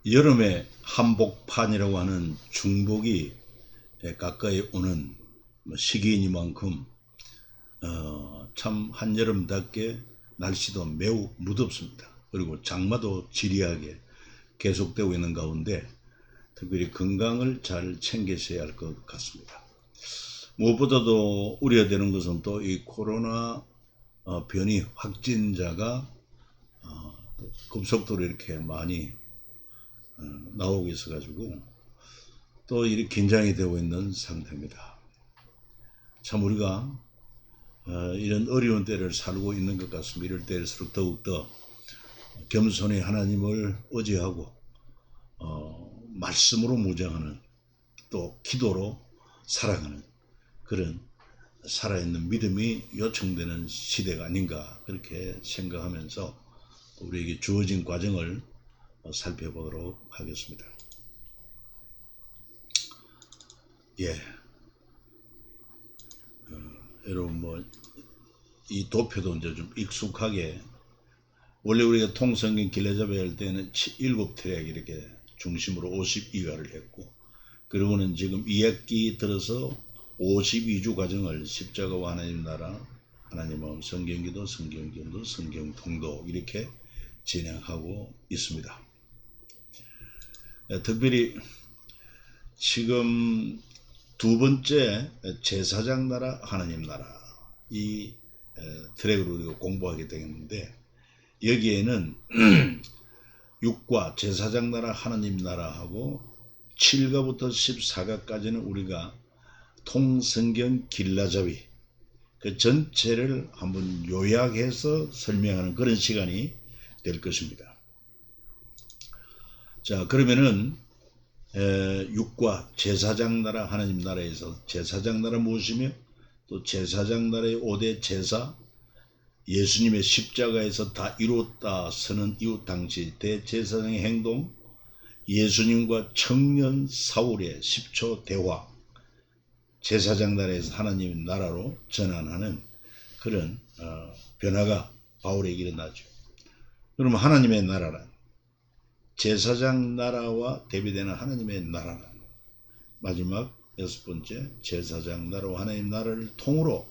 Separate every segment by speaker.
Speaker 1: 여름에 한복판이라고 하는 중복이 가까이 오는 시기이니만큼 참 한여름답게 날씨도 매우 무덥습니다. 그리고 장마도 지리하게 계속되고 있는 가운데 특별히 건강을 잘 챙기셔야 할 것 같습니다. 무엇보다도 우려되는 것은 또 이 코로나 변이 확진자가 급속도로 이렇게 많이 나오고 있어 가지고 또 이렇게 긴장이 되고 있는 상태입니다. 참 우리가 이런 어려운 때를 살고 있는 것 같습니다. 이럴 때일수록 더욱더 겸손히 하나님을 의지하고 말씀으로 무장하는, 또 기도로 살아가는 그런 살아있는 믿음이 요청되는 시대가 아닌가, 그렇게 생각하면서 우리에게 주어진 과정을 살펴보도록 하겠습니다. 예, 여러분 이 도표도 이제 좀 익숙하게, 원래 우리가 통성경 길레잡이 할 때는 7트랙 이렇게 중심으로 52가를 했고, 그리고는 지금 2학기 들어서 52주 과정을 십자가와 하나님 나라, 하나님 마음, 성경기도, 성경전도, 성경통독 이렇게 진행하고 있습니다. 특별히 지금 두 번째 제사장 나라, 하나님 나라 이 트랙으로 우리가 공부하게 되겠는데, 여기에는 6과 제사장 나라, 하나님 나라하고 7가부터 14가까지는 우리가 통성경 길라잡이 그 전체를 한번 요약해서 설명하는 그런 시간이 될 것입니다. 자, 그러면은 6과 제사장 나라, 하나님 나라에서 제사장 나라 무엇이며, 또 제사장 나라의 5대 제사, 예수님의 십자가에서 다 이뤘다 서는 이웃 당시 대제사장의 행동, 예수님과 청년 사울의 10초 대화, 제사장 나라에서 하나님 나라로 전환하는 그런 변화가 바울에게 일어나죠. 그러면 하나님의 나라란, 제사장 나라와 대비되는 하나님의 나라란, 마지막 6번째 제사장 나라와 하나님 나라를 통으로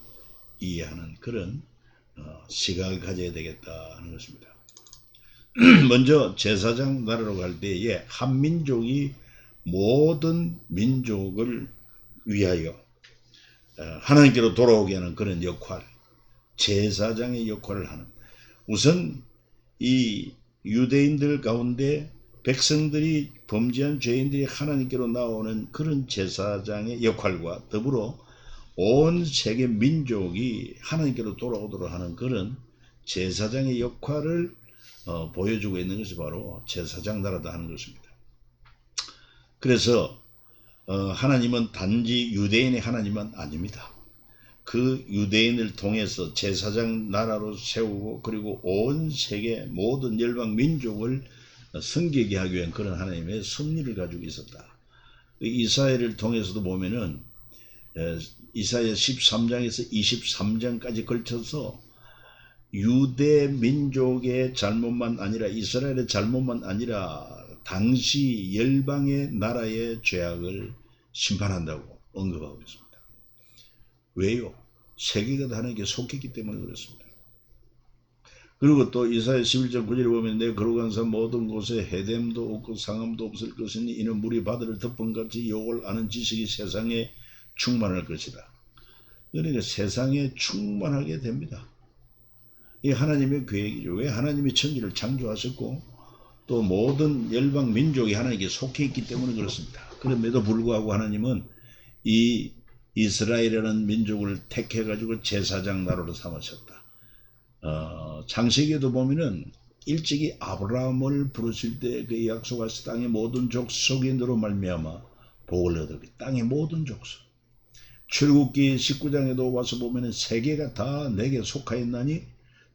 Speaker 1: 이해하는 그런 시각을 가져야 되겠다 하는 것입니다. 먼저 제사장 나라로 갈 때에 한 민족이 모든 민족을 위하여 하나님께로 돌아오게 하는 그런 역할, 제사장의 역할을 하는, 우선 이 유대인들 가운데 백성들이 범죄한 죄인들이 하나님께로 나오는 그런 제사장의 역할과 더불어 온 세계 민족이 하나님께로 돌아오도록 하는 그런 제사장의 역할을 보여주고 있는 것이 바로 제사장 나라다 하는 것입니다. 그래서 하나님은 단지 유대인의 하나님은 아닙니다. 그 유대인을 통해서 제사장 나라로 세우고, 그리고 온 세계 모든 열방 민족을 섬기게 하기 위한 그런 하나님의 섭리를 가지고 있었다. 이사야를 통해서도 보면은 이사야 13장에서 23장까지 걸쳐서 유대 민족의 잘못만 아니라, 이스라엘의 잘못만 아니라 당시 열방의 나라의 죄악을 심판한다고 언급하고 있습니다. 왜요? 세계가 다 하나님께 속했기 때문에 그렇습니다. 그리고 또 이사야 11장 9절에 보면 내 거룩한 산 모든 곳에 해됨도 없고 상함도 없을 것이니 이는 물이 바다를 덮은같이 욕을 아는 지식이 세상에 충만할 것이다. 그러니까 세상에 충만하게 됩니다. 이 하나님의 계획이죠. 왜? 하나님이 천지를 창조하셨고 또 모든 열방 민족이 하나님께 속해 있기 때문에 그렇습니다. 그럼에도 불구하고 하나님은 이 이스라엘이라는 민족을 택해 가지고 제사장 나라로 삼으셨다. 창세기에도 보면은 일찍이 아브라함을 부르실 때 그 약속하신 땅의 모든 족속이 너로 말미암아 복을 얻을 땅의 모든 족속. 출애굽기 19장에도 와서 보면은 세계가 다 내게 속하였나니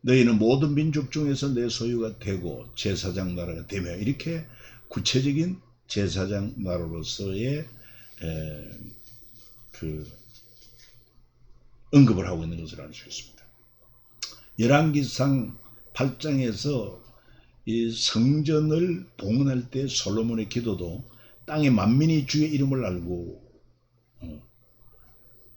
Speaker 1: 너희는 모든 민족 중에서 내 소유가 되고 제사장 나라가 되며, 이렇게 구체적인 제사장 나라로서의 그 언급을 하고 있는 것을 알 수 있습니다. 열왕기상 8장에서 이 성전을 봉헌할 때 솔로몬의 기도도 땅의 만민이 주의 이름을 알고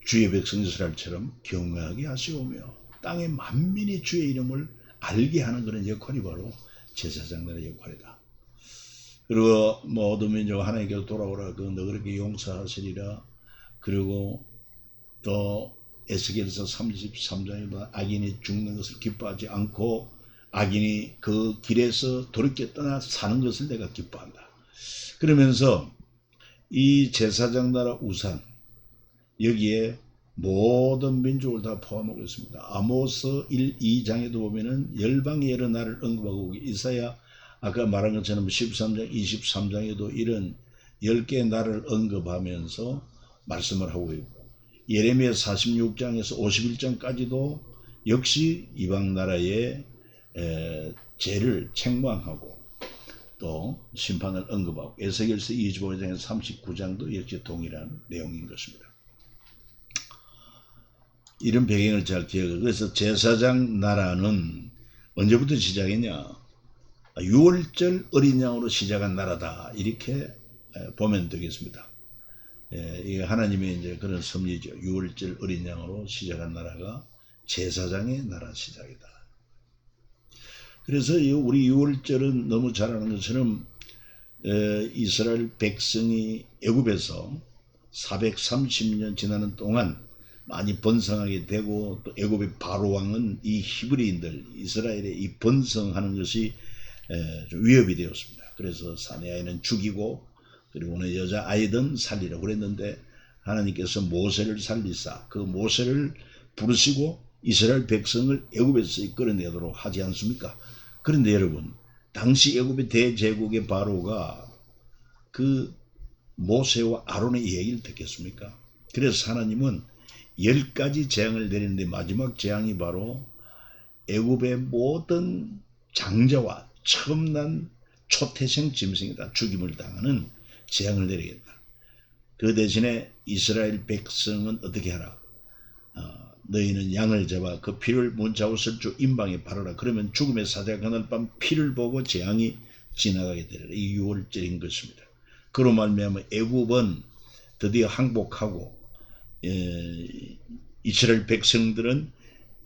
Speaker 1: 주의 백성 이스라엘처럼 경외하게 하시오며, 땅의 만민이 주의 이름을 알게 하는 그런 역할이 바로 제사장들의 역할이다. 그리고 모든 민족 하나님께로 돌아오라, 그 너그럽게 용서하시리라. 그리고 또 에스겔서 33장에 악인이 죽는 것을 기뻐하지 않고 악인이 그 길에서 돌이켜 떠나 사는 것을 내가 기뻐한다. 그러면서 이 제사장 나라 우상, 여기에 모든 민족을 다 포함하고 있습니다. 아모스 1, 2장에도 보면은 열방의 여러 나라를 언급하고, 이사야 아까 말한 것처럼 13장, 23장에도 이런 10개의 나라를 언급하면서 말씀을 하고 있고, 예레미야 46장에서 51장까지도 역시 이방 나라의 죄를 책망하고 또 심판을 언급하고, 에스겔서 25장에서 39장도 역시 동일한 내용인 것입니다. 이런 배경을 잘 기억해요. 그래서 제사장 나라는 언제부터 시작했냐? 6월절 어린 양으로 시작한 나라다, 이렇게 보면 되겠습니다. 이게 하나님의 이제 그런 섭리죠. 6월절 어린 양으로 시작한 나라가 제사장의 나라 시작이다. 그래서 우리 6월절은 너무 잘 아는 것처럼 이스라엘 백성이 애굽에서 430년 지나는 동안 많이 번성하게 되고, 또 애굽의 바로 왕은 이 히브리인들 이스라엘의 이 번성하는 것이 좀 위협이 되었습니다. 그래서 사내 아이는 죽이고 그리고는 여자 아이든 살리라고 그랬는데, 하나님께서 모세를 살리사 그 모세를 부르시고 이스라엘 백성을 애굽에서 이끌어내도록 하지 않습니까? 그런데 여러분, 당시 애굽의 대제국의 바로가 그 모세와 아론의 이야기를 듣겠습니까? 그래서 하나님은 10가지 재앙을 내리는데, 마지막 재앙이 바로 애굽의 모든 장자와 처음 난 초태생 짐승이다, 죽임을 당하는 재앙을 내리겠다. 그 대신에 이스라엘 백성은 어떻게 하라? 너희는 양을 잡아 그 피를 문자옷을 주 임방에 바르라. 그러면 죽음의 사자가 그날 밤 피를 보고 재앙이 지나가게 되리라. 이 6월절인 것입니다. 그로 말미암아 애굽은 드디어 항복하고 이스라엘 백성들은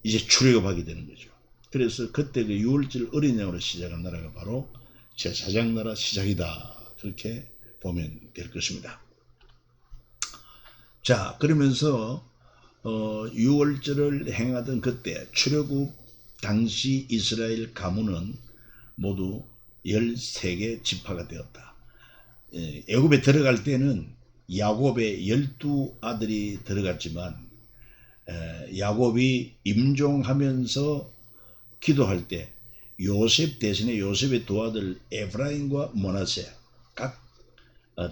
Speaker 1: 이제 출애굽하게 되는 거죠. 그래서 그때 그 6월절 어린 양으로 시작한 나라가 바로 제사장 나라 시작이다, 그렇게 보면 될 것입니다. 자, 그러면서 6월절을 행하던 그때 출애굽 당시 이스라엘 가문은 모두 13개 지파가 되었다. 애굽에 들어갈 때는 야곱의 12아들이 들어갔지만, 야곱이 임종하면서 기도할 때 요셉 대신에 요셉의 두 아들 에브라임과 므낫세 각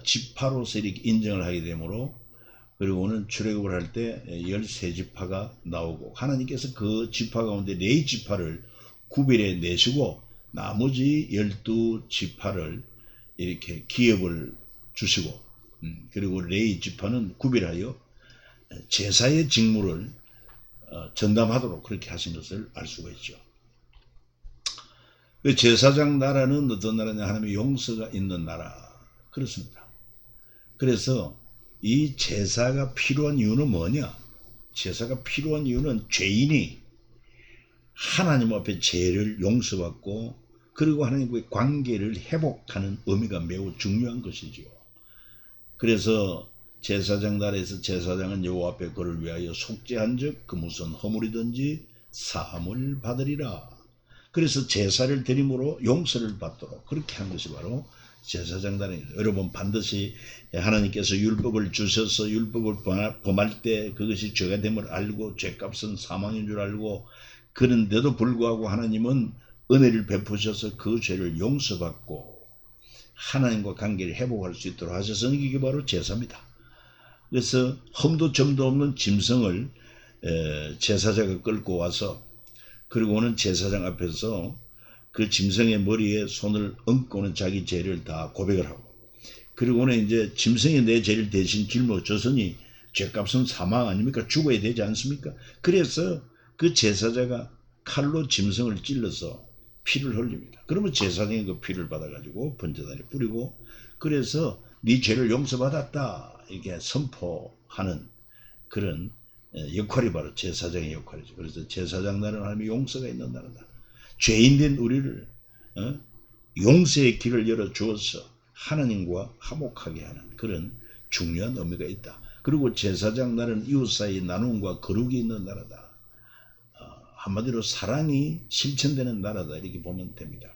Speaker 1: 지파로서 이렇게 인정을 하게 되므로, 그리고는 출애굽을 할 때 13지파가 나오고, 하나님께서 그 지파 가운데 4지파를 구별해 내시고 나머지 12지파를 이렇게 기업을 주시고, 그리고 레위 지파는 구별하여 제사의 직무를 전담하도록 그렇게 하신 것을 알 수가 있죠. 제사장 나라는 어떤 나라냐? 하나님의 용서가 있는 나라, 그렇습니다. 그래서 이 제사가 필요한 이유는 뭐냐? 제사가 필요한 이유는 죄인이 하나님 앞에 죄를 용서받고 그리고 하나님과의 관계를 회복하는 의미가 매우 중요한 것이죠. 그래서 제사장 나라에서 제사장은 여호와 앞에 그를 위하여 속죄한즉 그 무슨 허물이든지 사함을 받으리라. 그래서 제사를 드림으로 용서를 받도록 그렇게 한 것이 바로 제사장 나라입니다. 여러분, 반드시 하나님께서 율법을 주셔서 율법을 범할 때 그것이 죄가 됨을 알고 죄값은 사망인 줄 알고, 그런데도 불구하고 하나님은 은혜를 베푸셔서 그 죄를 용서받고 하나님과 관계를 회복할 수 있도록 하셔서 이게 바로 제사입니다. 그래서 흠도 점도 없는 짐승을 제사자가 끌고 와서, 그리고는 제사장 앞에서 그 짐승의 머리에 손을 얹고는 자기 죄를 다 고백을 하고, 그리고는 이제 짐승이 내 죄를 대신 짊어졌으니 죄값은 사망 아닙니까? 죽어야 되지 않습니까? 그래서 그 제사자가 칼로 짐승을 찔러서 피를 흘립니다. 그러면 제사장이 그 피를 받아가지고 번제단에 뿌리고, 그래서 네 죄를 용서받았다 이렇게 선포하는 그런 역할이 바로 제사장의 역할이죠. 그래서 제사장 나라는 하나님의 용서가 있는 나라다. 죄인된 우리를 용서의 길을 열어주어서 하나님과 화목하게 하는 그런 중요한 의미가 있다. 그리고 제사장 나라는 이웃 사이 나눔과 거룩이 있는 나라다. 한마디로 사랑이 실천되는 나라다 이렇게 보면 됩니다.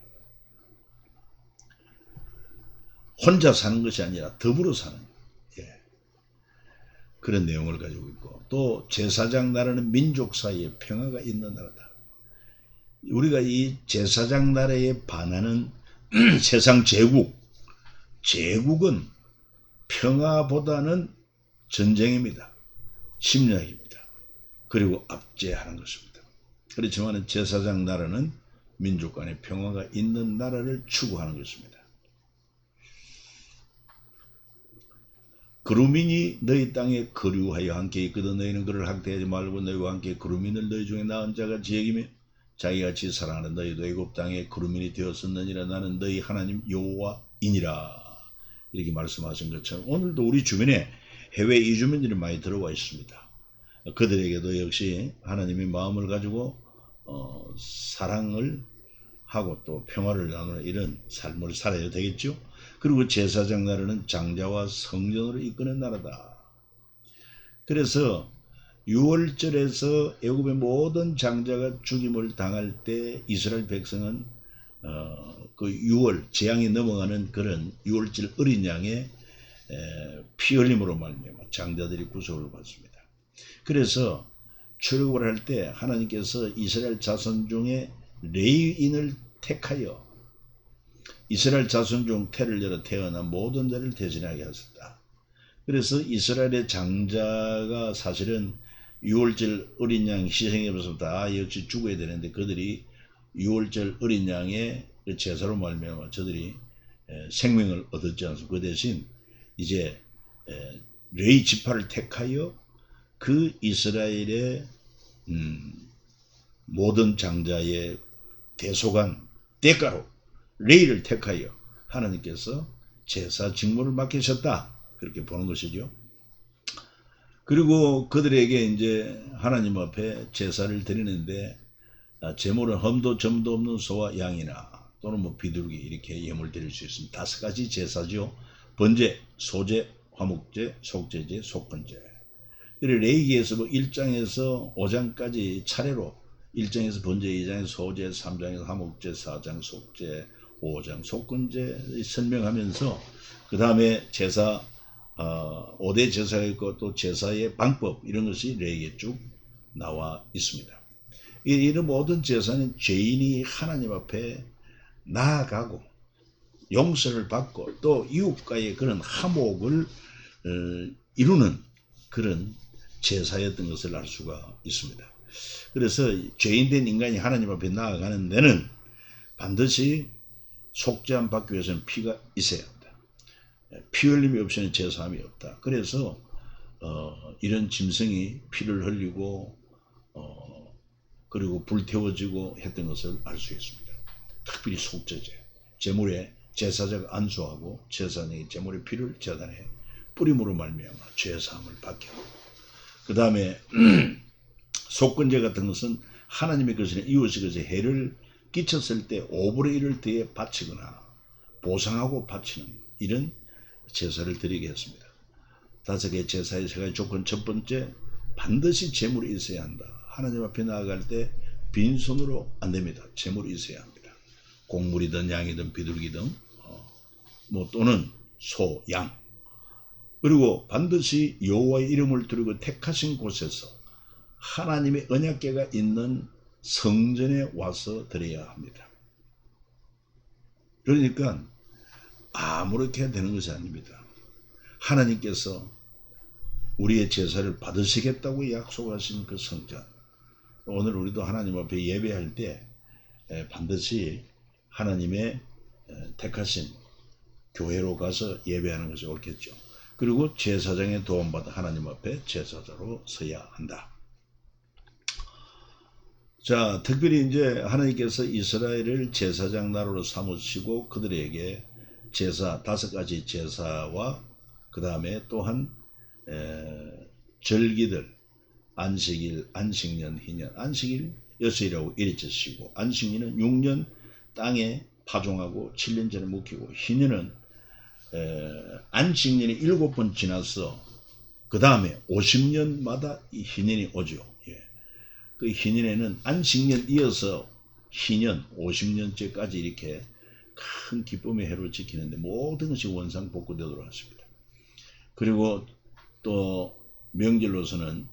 Speaker 1: 혼자 사는 것이 아니라 더불어 사는 그런 내용을 가지고 있고, 또 제사장 나라는 민족 사이에 평화가 있는 나라다. 우리가 이 제사장 나라에 반하는 세상 제국은 평화보다는 전쟁입니다. 침략입니다. 그리고 압제하는 것입니다. 그렇지만 제사장 나라는 민족 간의 평화가 있는 나라를 추구하는 것입니다. 그루민이 너희 땅에 거류하여 함께 있거든 너희는 그를 학대하지 말고 너희와 함께 그루민을 너희 중에 낳은 자가 지혜이며 자기같이 사랑하는 너희도 애굽 땅에 그루민이 되었었느니라. 나는 너희 하나님 여호와이니라. 이렇게 말씀하신 것처럼 오늘도 우리 주변에 해외 이주민들이 많이 들어와 있습니다. 그들에게도 역시 하나님의 마음을 가지고 사랑을 하고 또 평화를 나누는 이런 삶을 살아야 되겠죠. 그리고 제사장 나라는 장자와 성전으로 이끄는 나라다. 그래서 6월절에서 애굽의 모든 장자가 죽임을 당할 때 이스라엘 백성은 그 6월 재앙이 넘어가는 그런 6월절 어린 양의 피 흘림으로 말미암아 장자들이 구속을 받습니다. 그래서 출애굽을 할 때 하나님께서 이스라엘 자손 중에 레위인을 택하여 이스라엘 자손 중 태를 열어 태어난 모든 자를 대신하게 하셨다. 그래서 이스라엘의 장자가 사실은 6월절 어린 양 희생해서 다 역시 죽어야 되는데 그들이 6월절 어린 양의 제사로 말미암아 저들이 생명을 얻었지 않습니까? 그 대신 이제 레위 지파를 택하여 그 이스라엘의 모든 장자의 대속한 대가로 레위를 택하여 하나님께서 제사 직무를 맡기셨다. 그렇게 보는 것이죠. 그리고 그들에게 이제 하나님 앞에 제사를 드리는데 제물은 흠도 점도 없는 소와 양이나 또는 뭐 비둘기 이렇게 예물 드릴 수 있습니다. 5가지 제사죠. 번제, 소제, 화목제, 속제제, 속건제. 레위기에서 뭐 1장에서 5장까지 차례로 1장에서 번제, 2장에서 소제, 3장에서 화목제, 4장 속제, 5장 속건제 설명하면서 그 다음에 제사 5대 제사가 있고 또 제사의 방법 이런 것이 레위기에 쭉 나와 있습니다. 이런 모든 제사는 죄인이 하나님 앞에 나아가고 용서를 받고 또 이웃과의 그런 화목을 이루는 그런 제사였던 것을 알 수가 있습니다. 그래서 죄인된 인간이 하나님 앞에 나아가는 데는 반드시 속죄함 받기 위해서는 피가 있어야 합니다. 피 흘림이 없이는 제사함이 없다. 그래서 이런 짐승이 피를 흘리고 그리고 불태워지고 했던 것을 알 수 있습니다. 특별히 속죄제, 제물에 제사자가 안수하고 제사장이 제물의 피를 제단에 뿌림으로 말미암아 죄사함을 받게 하고, 그 다음에 속건제 같은 것은 하나님의 것이나 이웃의 것에 해를 끼쳤을 때 5분의 1을 더해 바치거나 보상하고 바치는 이런 제사를 드리게 했습니다. 5개의 제사의 3가지 조건. 첫 번째, 반드시 제물이 있어야 한다. 하나님 앞에 나아갈 때 빈손으로 안 됩니다. 제물이 있어야 합니다. 곡물이든 양이든 비둘기든 뭐 또는 소, 양. 그리고 반드시 여호와의 이름을 두르고 택하신 곳에서 하나님의 언약궤가 있는 성전에 와서 드려야 합니다. 그러니까 아무렇게 되는 것이 아닙니다. 하나님께서 우리의 제사를 받으시겠다고 약속하신 그 성전, 오늘 우리도 하나님 앞에 예배할 때 반드시 하나님의 택하신 교회로 가서 예배하는 것이 옳겠죠. 그리고 제사장의 도움받아 하나님 앞에 제사자로 서야 한다. 자, 특별히 이제 하나님께서 이스라엘을 제사장 나라로 삼으시고 그들에게 제사 5가지 제사와 그 다음에 또한 절기들 안식일, 안식년, 희년, 안식일 6일이라고 일으키시고 안식일은 6년 땅에 파종하고 7년 전에 묵히고 희년은 안식년이 7번 지나서 그 다음에 50년마다 이 희년이 오죠. 예. 그 희년에는 안식년 이어서 희년 50년째까지 이렇게 큰 기쁨의 해를 지키는데 모든 것이 원상복구되도록 하십니다. 그리고 또 명절로서는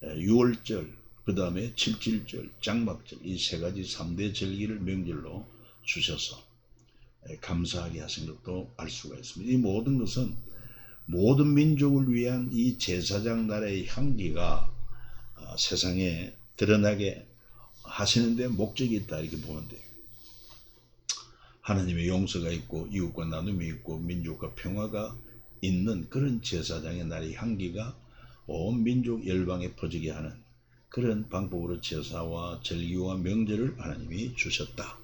Speaker 1: 6월절, 그 다음에 7.7절, 장막절 이 3가지 3대 절기를 명절로 주셔서 감사하게 하신 것도 알 수가 있습니다. 이 모든 것은 모든 민족을 위한 이 제사장 나라의 향기가 세상에 드러나게 하시는데 목적이 있다 이렇게 보면 돼요. 하나님의 용서가 있고 이웃과 나눔이 있고 민족과 평화가 있는 그런 제사장의 날의 향기가 온 민족 열방에 퍼지게 하는 그런 방법으로 제사와 절기와 명절을 하나님이 주셨다.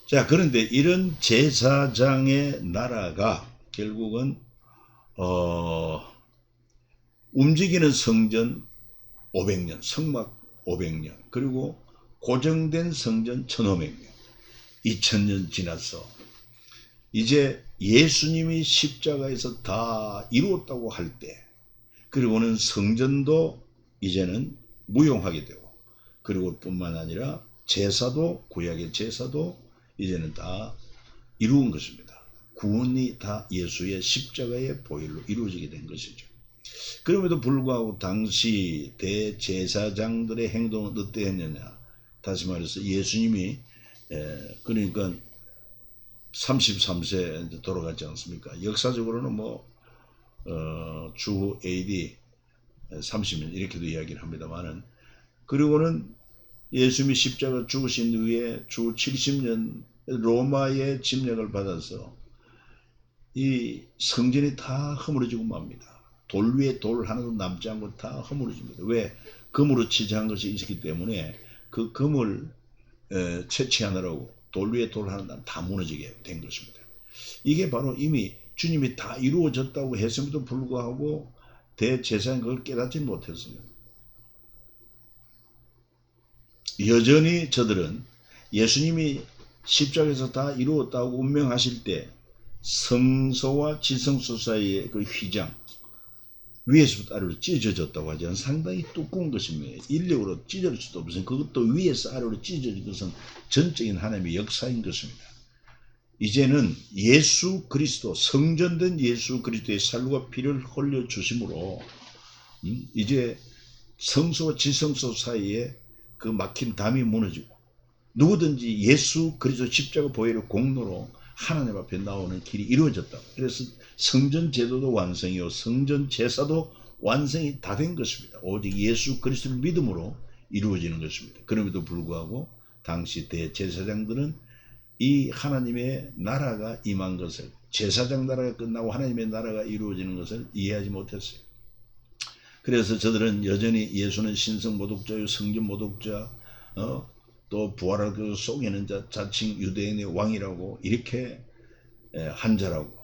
Speaker 1: 자, 그런데 이런 제사장의 나라가 결국은 움직이는 성전 500년, 성막 500년, 그리고 고정된 성전 1500년, 2000년 지나서 이제 예수님이 십자가에서 다 이루었다고 할 때, 그리고는 성전도 이제는 무용하게 되고, 그리고 뿐만 아니라 제사도, 구약의 제사도 이제는 다 이루은 것입니다. 구원이 다 예수의 십자가의 보혈로 이루어지게 된 것이죠. 그럼에도 불구하고 당시 대제사장들의 행동은 어떠했느냐. 다시 말해서 예수님이 그러니까 33세 돌아가지 않습니까? 역사적으로는 주 AD 30년 이렇게도 이야기를 합니다만은, 그리고는 예수님이 십자가 죽으신 후에 주 70년 로마의 침략을 받아서 이 성전이 다 허물어지고 맙니다. 돌 위에 돌 하나도 남지 않고 다 허물어집니다. 왜? 금으로 치장한 것이 있었기 때문에 그 금을 채취하느라고 돌 위에 돌 하나 다 무너지게 된 것입니다. 이게 바로 이미 주님이 다 이루어졌다고 했음에도 불구하고 대제사장이 그걸 깨닫지 못했어요. 여전히 저들은 예수님이 십자가에서 다 이루었다고 운명하실 때 성소와 지성소 사이의 그 휘장 위에서부터 아래로 찢어졌다고 하지만 상당히 두꺼운 것입니다. 인력으로 찢어질 수도 없어요. 그것도 위에서 아래로 찢어진 것은 전적인 하나님의 역사인 것입니다. 이제는 예수 그리스도, 성전된 예수 그리스도의 살과 피를 흘려 주심으로 이제 성소와 지성소 사이에 그 막힌 담이 무너지고 누구든지 예수 그리스도 십자가 보혈의 공로로 하나님 앞에 나오는 길이 이루어졌다. 그래서 성전 제도도 완성이요 성전 제사도 완성이 다 된 것입니다. 오직 예수 그리스도를 믿음으로 이루어지는 것입니다. 그럼에도 불구하고 당시 대제사장들은 이 하나님의 나라가 임한 것을, 제사장 나라가 끝나고 하나님의 나라가 이루어지는 것을 이해하지 못했어요. 그래서 저들은 여전히 예수는 신성 모독자요 성전 모독자, 또 부활할 그 속에는 자, 자칭 유대인의 왕이라고 이렇게 한자라고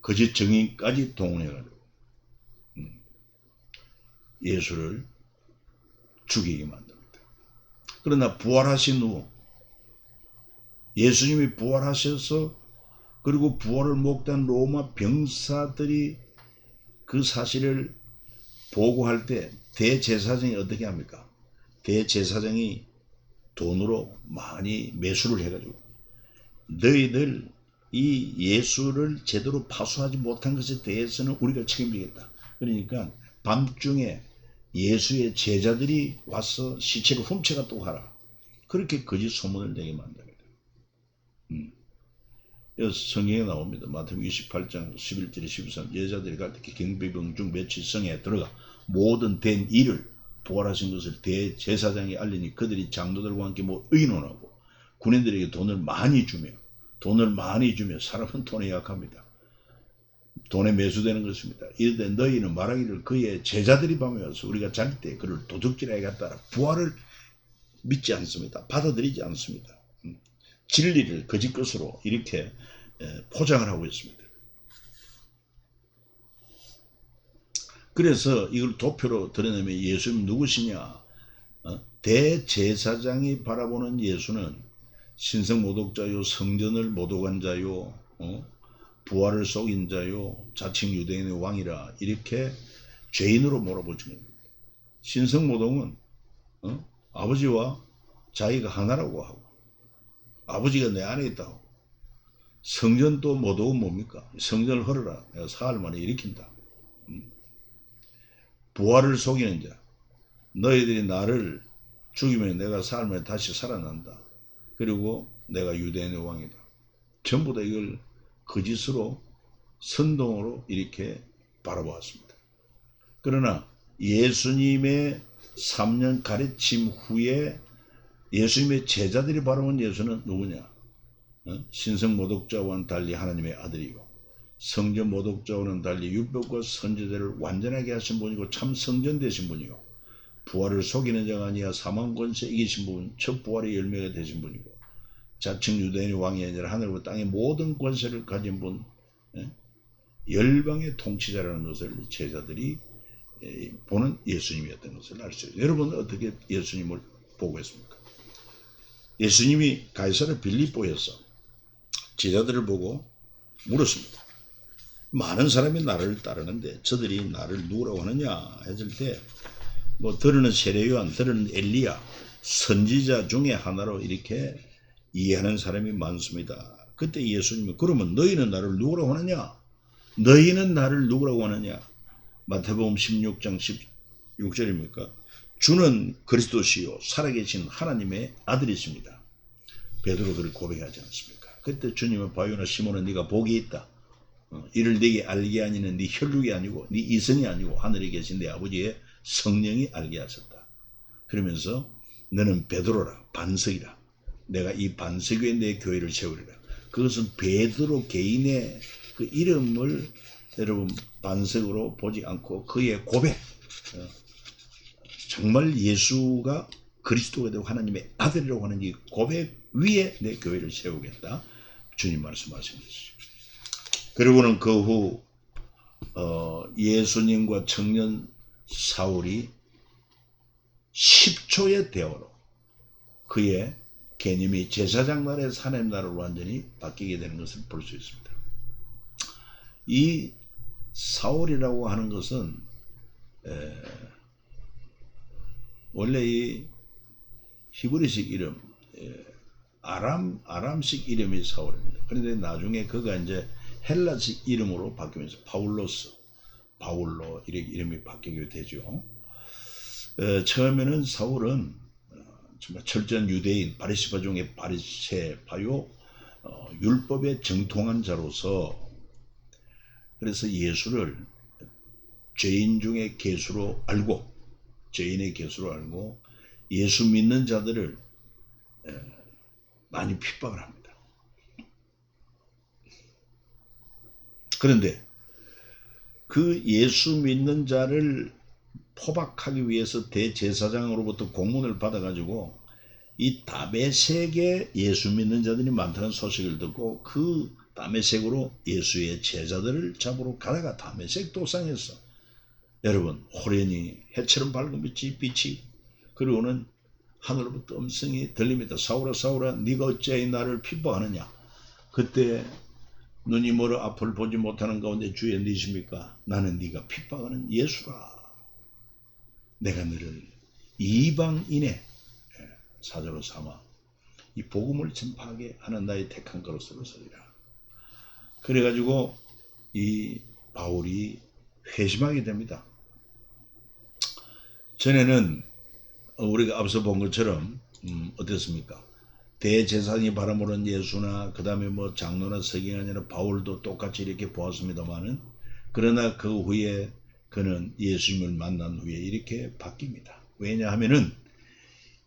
Speaker 1: 거짓 정인까지 동원해가지고 예수를 죽이게 만듭니다. 그러나 부활하신 후 예수님이 부활하셔서 그리고 부활을 목도한 로마 병사들이 그 사실을 보고할 때 대제사장이 어떻게 합니까? 대제사장이 돈으로 많이 매수를 해가지고 너희들 이 예수를 제대로 파수하지 못한 것에 대해서는 우리가 책임지겠다. 그러니까 밤중에 예수의 제자들이 와서 시체를 훔쳐갔다고 하라. 그렇게 거짓 소문을 내게 만듭니다. 여기서 성경에 나옵니다. 마태복음 28장 11절에 13절 여자들이 갈 때 경비병 중 며칠 성에 들어가 모든 된 일을 부활하신 것을 대제사장이 알리니 그들이 장로들과 함께 의논하고 군인들에게 돈을 많이 주며 사람은 돈에 약합니다. 돈에 매수되는 것입니다. 이르되 너희는 말하기를 그의 제자들이 밤에 와서 우리가 잘 때 그를 도둑질하여 갔다라 부활을 믿지 않습니다. 받아들이지 않습니다. 진리를 거짓 것으로 이렇게 포장을 하고 있습니다. 그래서 이걸 도표로 드러내면 예수님 누구시냐? 대제사장이 바라보는 예수는 신성모독자요, 성전을 모독한 자요, 부활을 속인 자요, 자칭 유대인의 왕이라 이렇게 죄인으로 몰아붙인 겁니다. 신성모독은 아버지와 자기가 하나라고 하고 아버지가 내 안에 있다고. 성전도 모독은 뭡니까? 성전을 헐어라, 내가 사흘 만에 일으킨다. 부활을 속이는 자, 너희들이 나를 죽이면 내가 사흘 만에 다시 살아난다. 그리고 내가 유대인의 왕이다. 전부 다 이걸 거짓으로 선동으로 이렇게 바라보았습니다. 그러나 예수님의 3년 가르침 후에 예수님의 제자들이 바라본 예수는 누구냐? 신성모독자와는 달리 하나님의 아들이고 성전모독자와는 달리 율법과 선지자를 완전하게 하신 분이고 참 성전 되신 분이고 부활을 속이는 자가 아니라 사망 권세 이기신 분, 첫 부활의 열매가 되신 분이고 자칭 유대인의 왕이 아니라 하늘과 땅의 모든 권세를 가진 분, 열방의 통치자라는 것을 제자들이 보는 예수님이었던 것을 알 수 있어요. 여러분은 어떻게 예수님을 보고 있습니까? 예수님이 가이사랴 빌립보에서 제자들을 보고 물었습니다. 많은 사람이 나를 따르는데 저들이 나를 누구라고 하느냐 했을 때 들으는 세례요한, 들으는 엘리야, 선지자 중에 하나로 이렇게 이해하는 사람이 많습니다. 그때 예수님이 그러면 너희는 나를 누구라고 하느냐? 너희는 나를 누구라고 하느냐? 마태복음 16장 16절입니까? 주는 그리스도시요 살아계신 하나님의 아들이십니다. 베드로들을 고백하지 않습니까? 그때 주님은 바요나 시몬은 네가 복이 있다. 이를 네게 알게 하니는 네 혈육이 아니고 네 이성이 아니고 하늘에 계신 내 아버지의 성령이 알게 하셨다. 그러면서 너는 베드로라, 반석이라. 내가 이 반석 위에 내 교회를 세우리라. 그것은 베드로 개인의 그 이름을 여러분 반석으로 보지 않고 그의 고백, 정말 예수가 그리스도가 되고 하나님의 아들이라고 하는 이 고백 위에 내 교회를 세우겠다. 주님 말씀하신 것이죠. 그리고는 그 후 예수님과 청년 사울이 10초의 대화로 그의 개념이 제사장 나라에서 하나님 나라로 완전히 바뀌게 되는 것을 볼 수 있습니다. 이 사울이라고 하는 것은 원래 이 히브리식 이름, 아람식 이름이 사울입니다. 그런데 나중에 그가 이제 헬라식 이름으로 바뀌면서 바울로 이렇게 이름이 바뀌게 되죠. 처음에는 사울은 정말 철저한 유대인, 바리새파 중에 바리새파요, 율법에 정통한 자로서 그래서 예수를 죄인 중에 괴수로 알고 죄인의 괴수로 알고 예수 믿는 자들을 많이 핍박을 합니다. 그런데 그 예수 믿는 자를 포박하기 위해서 대제사장으로부터 공문을 받아가지고 이 다메섹에 예수 믿는 자들이 많다는 소식을 듣고 그 다메섹으로 예수의 제자들을 잡으러 가다가 다메섹 도상에서 여러분 호련히 해처럼 밝은 빛이 그리고는 하늘로부터 음성이 들립니다. 사울아 사울아 네가 어찌하여 나를 핍박하느냐. 그때 눈이 멀어 앞을 보지 못하는 가운데 주의 니십니까? 나는 네가 핍박하는 예수라. 내가 너를 이방인의 사자로 삼아 이 복음을 전파하게 하는 나의 택한 그릇으로 서리라. 그래가지고 이 바울이 회심하게 됩니다. 전에는 우리가 앞서 본 것처럼 어땠습니까? 대제사장이 바라보는 예수나 그 다음에 장로나 서기관이나 바울도 똑같이 이렇게 보았습니다만은 그러나 그 후에 그는 예수님을 만난 후에 이렇게 바뀝니다. 왜냐하면은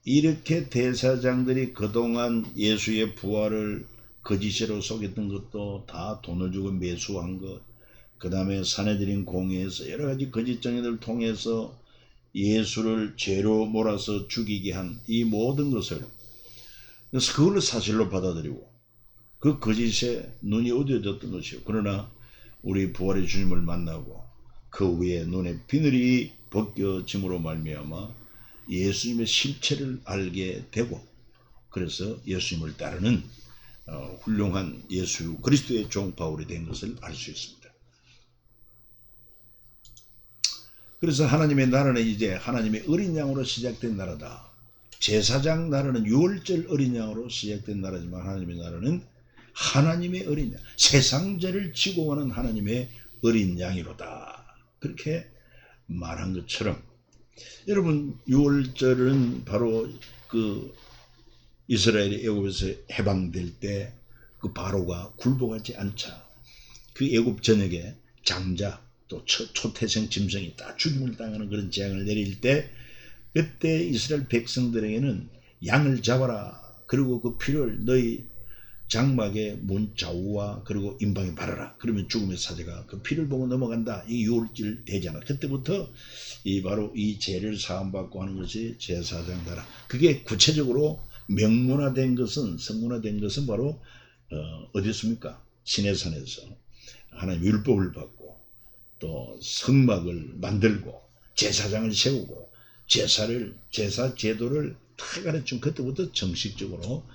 Speaker 1: 이렇게 대제사장들이 그동안 예수의 부활을 거짓으로 속였던 것도 다 돈을 주고 매수한 것, 그 다음에 사내들인 공회에서 여러 가지 거짓 정의들을 통해서 예수를 죄로 몰아서 죽이게 한 이 모든 것을, 그래서 그걸 사실로 받아들이고 그 거짓에 눈이 어두워졌던 것이요. 그러나 우리 부활의 주님을 만나고 그 후에 눈의 비늘이 벗겨짐으로 말미암아 예수님의 실체를 알게 되고, 그래서 예수님을 따르는 훌륭한 예수 그리스도의 종 바울이 된 것을 알 수 있습니다. 그래서 하나님의 나라는 이제 하나님의 어린 양으로 시작된 나라다. 제사장 나라는 6월절 어린 양으로 시작된 나라지만 하나님의 나라는 하나님의 어린 양, 세상죄를 지고 가는 하나님의 어린 양이로다. 그렇게 말한 것처럼, 여러분 6월절은 바로 그 이스라엘이 애굽에서 해방될 때 그 바로가 굴복하지 않자 그 애굽 전역에 장자 또 초태생 짐승이 다 죽임을 당하는 그런 재앙을 내릴 때, 그때 이스라엘 백성들에게는 양을 잡아라, 그리고 그 피를 너희 장막의 문 좌우와 그리고 임방에 바르라, 그러면 죽음의 사제가 그 피를 보고 넘어간다. 이 6월절 되잖아. 그때부터 바로 이 죄를 사함받고 하는 것이 제사장 나라. 그게 구체적으로 명문화된 것은, 성문화된 것은 바로 어디였습니까? 시내산에서 하나님 율법을 받고 또 성막을 만들고 제사장을 세우고 제사 제도를 다 가르친, 그때부터 정식적으로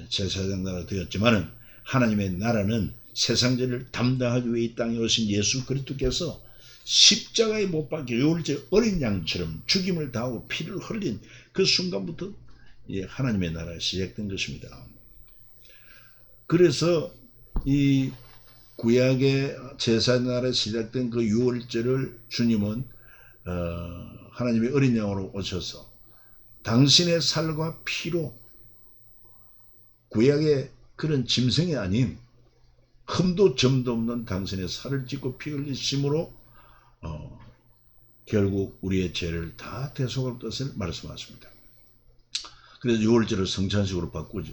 Speaker 1: 제사장 나라가 되었지만은, 하나님의 나라는 세상죄를 담당하기 위해 이 땅에 오신 예수 그리스도께서 십자가에 못 박혀 유월절 어린 양처럼 죽임을 당하고 피를 흘린 그 순간부터 하나님의 나라가 시작된 것입니다. 그래서 이 구약의 제사날에 시작된 그 유월절을 주님은 하나님의 어린 양으로 오셔서 당신의 살과 피로 구약의 그런 짐승이 아닌 흠도 점도 없는 당신의 살을 찢고 피 흘리심으로 결국 우리의 죄를 다 대속할 것을 말씀하십니다. 그래서 유월절을 성찬식으로 바꾸죠.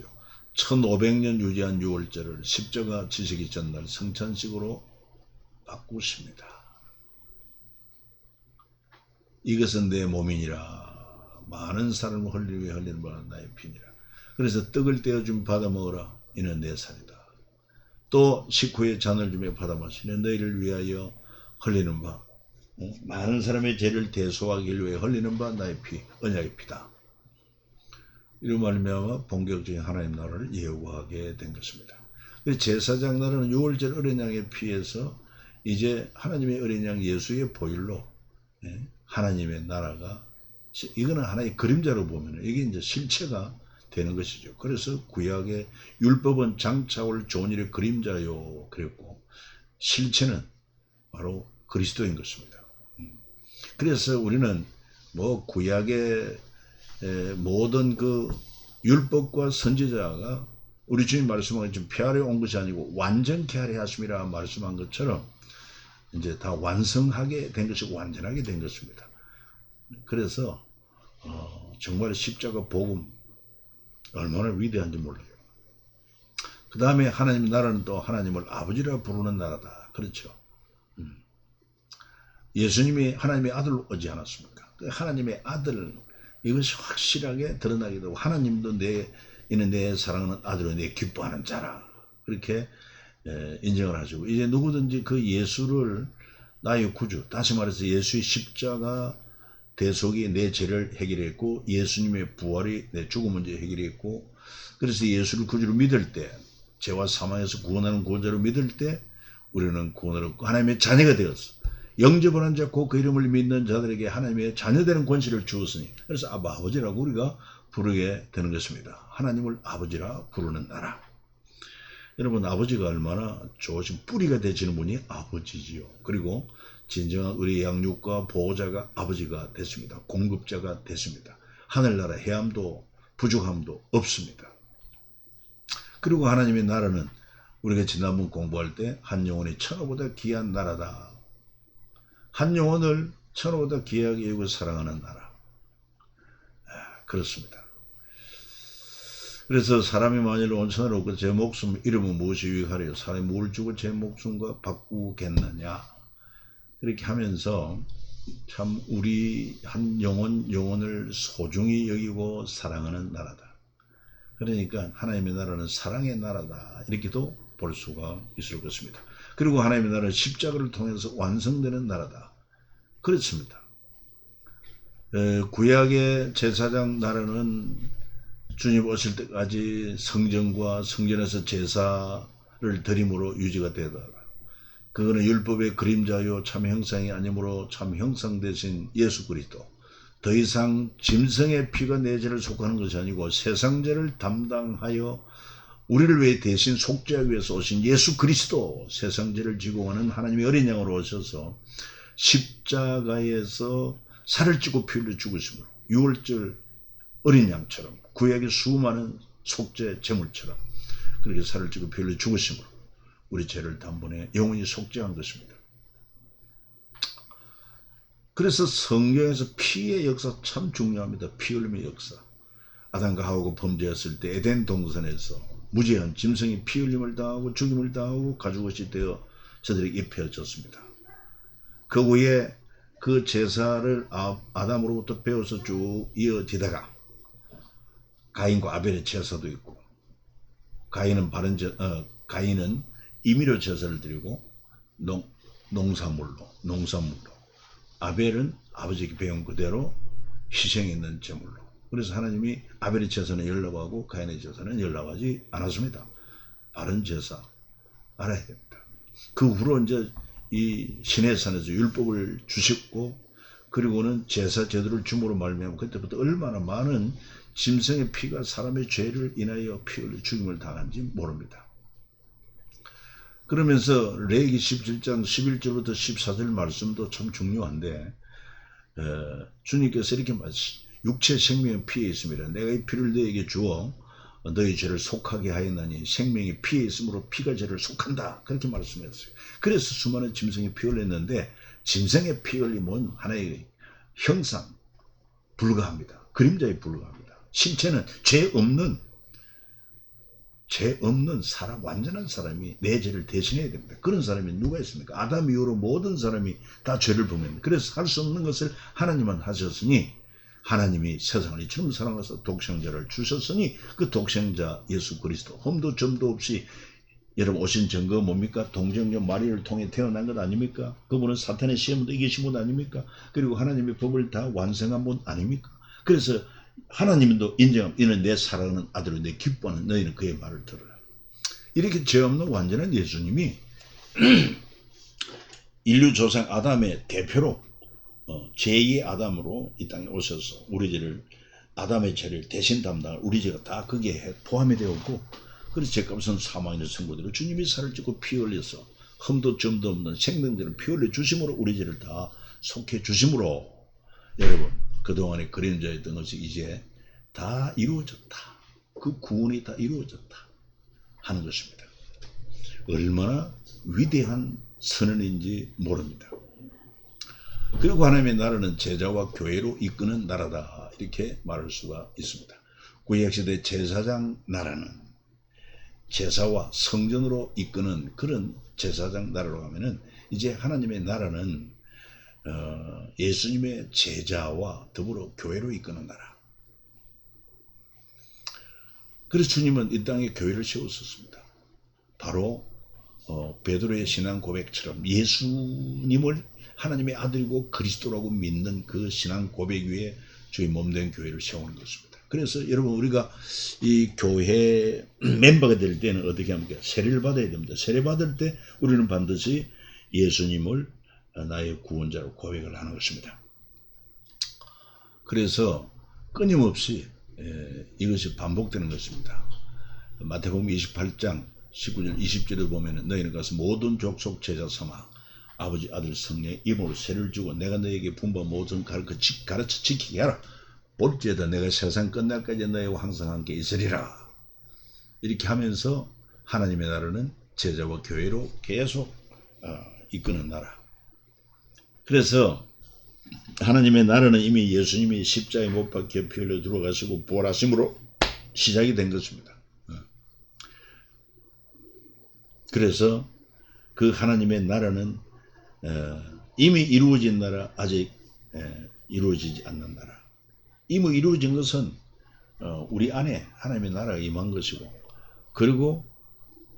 Speaker 1: 1500년 유지한 유월절을 십자가 지시기 전날 성찬식으로 바꾸십니다. 이것은 내 몸이니라, 많은 사람을 흘리기 위해 흘리는 바는 나의 피니라. 그래서 떡을 떼어주면 받아 먹어라, 이는 내 살이다. 또 식후에 잔을 주며 받아 마시는 너희를 위하여 흘리는 바, 많은 사람의 죄를 대속하기 위해 흘리는 바 나의 피, 언약의 피다. 이런 말미암아 본격적인 하나님 나라를 예고하게 된 것입니다. 제사장 나라는 6월절 어린 양의 피에서 이제 하나님의 어린 양 예수의 보혈로 하나님의 나라가, 이거는 하나의 그림자로 보면 이게 이제 실체가 되는 것이죠. 그래서 구약의 율법은 장차올 좋은 일의 그림자요 그랬고, 실체는 바로 그리스도인 것입니다. 그래서 우리는 뭐 구약의 모든 그 율법과 선지자가 우리 주님 말씀하신 좀 폐하려 온 것이 아니고 완전케 하려 하심이라 말씀한 것처럼 이제 다 완성하게 된 것이고 완전하게 된 것입니다. 그래서 정말 십자가 복음 얼마나 위대한지 몰라요. 그 다음에 하나님의 나라는 또 하나님을 아버지라 부르는 나라다. 그렇죠. 예수님이 하나님의 아들로 오지 않았습니까? 하나님의 아들, 이것이 확실하게 드러나게 되고, 하나님도 이는 내 사랑하는 아들로 내 기뻐하는 자라, 그렇게 인정을 하시고, 이제 누구든지 그 예수를 나의 구주, 다시 말해서 예수의 십자가 대속이 내 죄를 해결했고 예수님의 부활이 내 죽음 문제 해결했고, 그래서 예수를 구주로 믿을 때, 죄와 사망에서 구원하는 구원자로 믿을 때 우리는 구원을 얻고 하나님의 자녀가 되었어. 영접을 한 자 곧 그 이름을 믿는 자들에게 하나님의 자녀되는 권세를 주었으니, 그래서 아버지라고 우리가 부르게 되는 것입니다. 하나님을 아버지라 부르는 나라. 여러분, 아버지가 얼마나 좋으신, 뿌리가 되시는 분이 아버지지요. 그리고 진정한 우리 양육과 보호자가 아버지가 됐습니다. 공급자가 됐습니다. 하늘나라 해함도 부족함도 없습니다. 그리고 하나님의 나라는 우리가 지난번 공부할 때 한 영혼이 천하보다 귀한 나라다. 한 영혼을 천하보다 귀하게 여기고 사랑하는 나라. 그렇습니다. 그래서 사람이 만일 온 천하를 얻고 제 목숨 이름은 무엇이 유익하리요? 사람이 뭘 주고 제 목숨과 바꾸겠느냐? 그렇게 하면서 참 우리 한 영혼을 소중히 여기고 사랑하는 나라다. 그러니까 하나님의 나라는 사랑의 나라다. 이렇게도 볼 수가 있을 것입니다. 그리고 하나님의 나라는 십자가를 통해서 완성되는 나라다. 그렇습니다. 구약의 제사장 나라는 주님 오실 때까지 성전과 성전에서 제사를 드림으로 유지가 되다가, 그거는 율법의 그림자요 참 형상이 아니므로 참 형상 대신 예수 그리스도, 더 이상 짐승의 피가 내 죄를 속하는 것이 아니고 세상 죄를 담당하여 우리를 위해 대신 속죄하기 위해서 오신 예수 그리스도, 세상 죄를 지고 가는 하나님의 어린 양으로 오셔서 십자가에서 살을 찌고 피 흘려 죽으심으로, 유월절 어린 양처럼 구약의 수많은 속죄 제물처럼 그렇게 살을 찌고 피 흘려 죽으심으로 우리 죄를 단번에 영원히 속죄한 것입니다. 그래서 성경에서 피의 역사 참 중요합니다. 피 흘림의 역사. 아담과 하와가 범죄했을 때 에덴 동산에서 무죄한 짐승이 피 흘림을 당하고 죽임을 당하고 가죽옷이 되어 저들에게 입혀졌습니다. 그 후에 그 제사를 아담으로부터 배워서 쭉 이어지다가 가인과 아벨의 제사도 있고, 가인은 가인은 임의로 제사를 드리고 농산물로, 아벨은 아버지에게 배운 그대로 희생있는 제물로. 그래서 하나님이 아벨의 제사는 연락하고 가인의 제사는 연락하지 않았습니다. 바른 제사 알아야 됩니다. 그 후로 이제 이 시내산에서 율법을 주셨고, 그리고는 제사 제도를 줌으로 말미암아 그때부터 얼마나 많은 짐승의 피가 사람의 죄를 인하여 피 흘려 죽임을 당한지 모릅니다. 그러면서 레위기 17장 11절부터 14절 말씀도 참 중요한데, 주님께서 이렇게 말씀, 육체 생명의 피에 있음이라. 내가 이 피를 너에게 주어 너희 죄를 속하게 하였나니 생명이 피에 있으므로 피가 죄를 속한다. 그렇게 말씀했어요. 그래서 수많은 짐승이 피 흘렸는데, 짐승의 피 흘림은 하나의 형상 불과합니다. 그림자에 불과합니다. 신체는 죄 없는 사람, 완전한 사람이 내 죄를 대신해야 됩니다. 그런 사람이 누가 있습니까? 아담 이후로 모든 사람이 다 죄를 범합니다. 그래서 할 수 없는 것을 하나님만 하셨으니, 하나님이 세상을 이처럼 사랑해서 독생자를 주셨으니, 그 독생자 예수 그리스도 흠도 점도 없이, 여러분 오신 증거 뭡니까? 동정녀 마리를 통해 태어난 것 아닙니까? 그분은 사탄의 시험도 이기신 분 아닙니까? 그리고 하나님의 법을 다 완성한 분 아닙니까? 그래서 하나님도 인정함. 이는 내 사랑하는 아들로 내 기뻐하는 너희는 그의 말을 들으라. 이렇게 죄 없는 완전한 예수님이 인류 조상 아담의 대표로 제2의 아담으로 이 땅에 오셔서 우리 죄를, 아담의 죄를 대신 담당할 우리 죄가 다 거기에 포함이 되었고, 그래서 죄값은 사망의 선고대로 주님이 살을 찌고 피 흘려서 흠도 점도 없는 생명들을 피 흘려 주심으로 우리 죄를 다 속해 주심으로, 여러분 그동안의 그림자였던 것이 이제 다 이루어졌다. 그 구원이 다 이루어졌다 하는 것입니다. 얼마나 위대한 선언인지 모릅니다. 그리고 하나님의 나라는 제자와 교회로 이끄는 나라다. 이렇게 말할 수가 있습니다. 구약시대 제사장 나라는 제사와 성전으로 이끄는 그런 제사장 나라로 가면은, 이제 하나님의 나라는 예수님의 제자와 더불어 교회로 이끄는 나라. 그래서 주님은 이 땅에 교회를 세웠었습니다. 바로 베드로의 신앙 고백처럼 예수님을 하나님의 아들이고 그리스도라고 믿는 그 신앙 고백 위에 저희 몸된 교회를 세우는 것입니다. 그래서 여러분 우리가 이 교회 멤버가 될 때는 어떻게 합니까? 세례를 받아야 됩니다. 세례 받을 때 우리는 반드시 예수님을 나의 구원자로 고백을 하는 것입니다. 그래서 끊임없이 이것이 반복되는 것입니다. 마태복음 28장 19절 20절에 보면 너희는 가서 모든 족속 제자 삼아 아버지 아들 성령의 이름으로 세례를 주고 내가 너에게 분부한 모든 가르쳐 지키게 하라. 볼지어다 내가 세상 끝날까지 너희와 항상 함께 있으리라. 이렇게 하면서 하나님의 나라는 제자와 교회로 계속 이끄는 나라. 그래서 하나님의 나라는 이미 예수님이 십자가에 못 박혀 피 흘려 들어가시고 부활하심으로 시작이 된 것입니다. 그래서 그 하나님의 나라는 이미 이루어진 나라, 아직 이루어지지 않는 나라. 이미 이루어진 것은 우리 안에 하나님의 나라가 임한 것이고, 그리고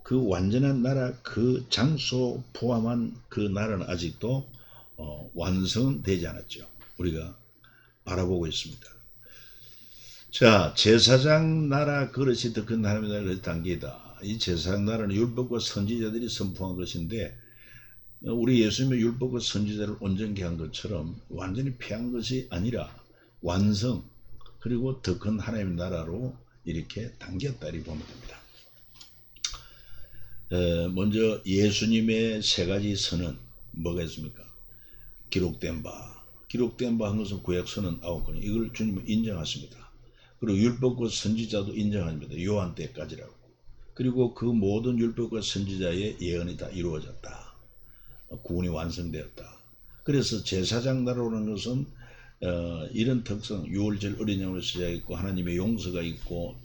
Speaker 1: 그 완전한 나라, 그 장소 포함한 그 나라는 아직도 완성되지 않았죠. 우리가 바라보고 있습니다. 자, 제사장 나라 그릇이 더 큰 하나님의 나라를 단계이다. 이 제사장 나라는 율법과 선지자들이 선포한 것인데, 우리 예수님의 율법과 선지자를 온전케 한 것처럼 완전히 폐한 것이 아니라 완성, 그리고 더 큰 하나님의 나라로 이렇게 당겼다 이렇게 보면 됩니다. 먼저 예수님의 세 가지 선은 뭐가 있습니까? 기록된 바 한 것은 구약서는 9권, 이걸 주님은 인정하십니다. 그리고 율법과 선지자도 인정합니다. 요한 때까지라고. 그리고 그 모든 율법과 선지자의 예언이 다 이루어졌다. 구원이 완성되었다. 그래서 제사장 나라라는 것은 이런 특성, 유월절 어린 양으로 시작했고, 하나님의 용서가 있고,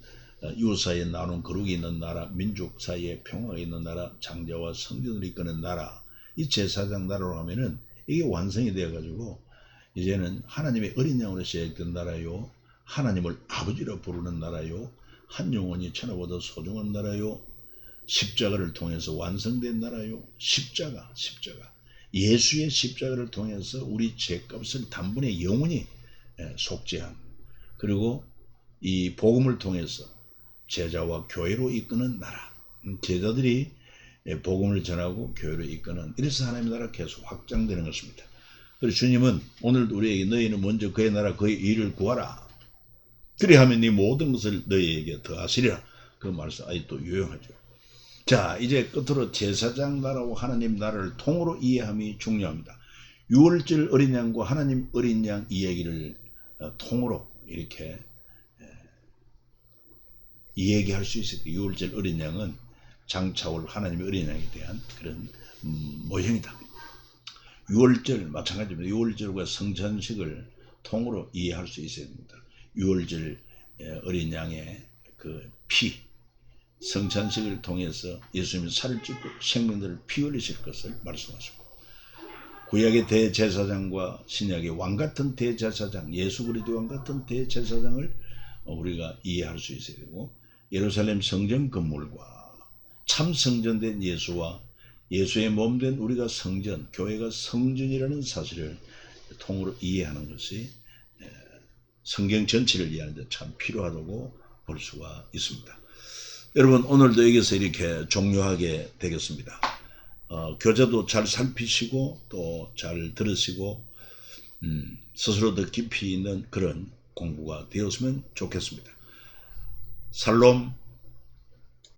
Speaker 1: 이웃 사이에 나눈 거룩이 있는 나라, 민족 사이에 평화가 있는 나라, 장자와 성전을 이끄는 나라, 이 제사장 나라로 하면은 이게 완성이 되어 가지고 이제는 하나님의 어린 양으로 시작된 나라요, 하나님을 아버지로 부르는 나라요, 한 영혼이 천하보다 소중한 나라요, 십자가를 통해서 완성된 나라요. 십자가 예수의 십자가를 통해서 우리 죄값을 단번에 영원히 속죄한, 그리고 이 복음을 통해서 제자와 교회로 이끄는 나라, 제자들이 복음을 전하고 교회로 이끄는, 이래서 하나님의 나라가 계속 확장되는 것입니다. 그래서 주님은 오늘도 우리에게 너희는 먼저 그의 나라 그의 일을 구하라, 그리하면 네 모든 것을 너희에게 더하시리라, 그 말씀 아직도 유용하죠. 자, 이제 끝으로 제사장 나라와 하나님 나라를 통으로 이해함이 중요합니다. 유월절 어린 양과 하나님 어린 양 이야기를 통으로 이렇게 이야기할 수 있어요. 유월절 어린 양은 장차올 하나님의 어린 양에 대한 그런 모형이다. 유월절 마찬가지입니다. 유월절과 성찬식을 통으로 이해할 수 있어야 됩니다. 유월절 어린 양의 그 피, 성찬식을 통해서 예수님이 살을 찢고 생명들을 피 흘리실 것을 말씀하셨고, 구약의 대제사장과 신약의 왕같은 대제사장, 예수 그리스도 왕같은 대제사장을 우리가 이해할 수 있어야 되고, 예루살렘 성전 건물과 참 성전된 예수와 예수의 몸된 우리가 성전, 교회가 성전이라는 사실을 통으로 이해하는 것이 성경 전체를 이해하는 데 참 필요하다고 볼 수가 있습니다. 여러분, 오늘도 여기서 이렇게 종료하게 되겠습니다. 교재도 잘 살피시고 또 잘 들으시고 스스로 더 깊이 있는 그런 공부가 되었으면 좋겠습니다. 살롬.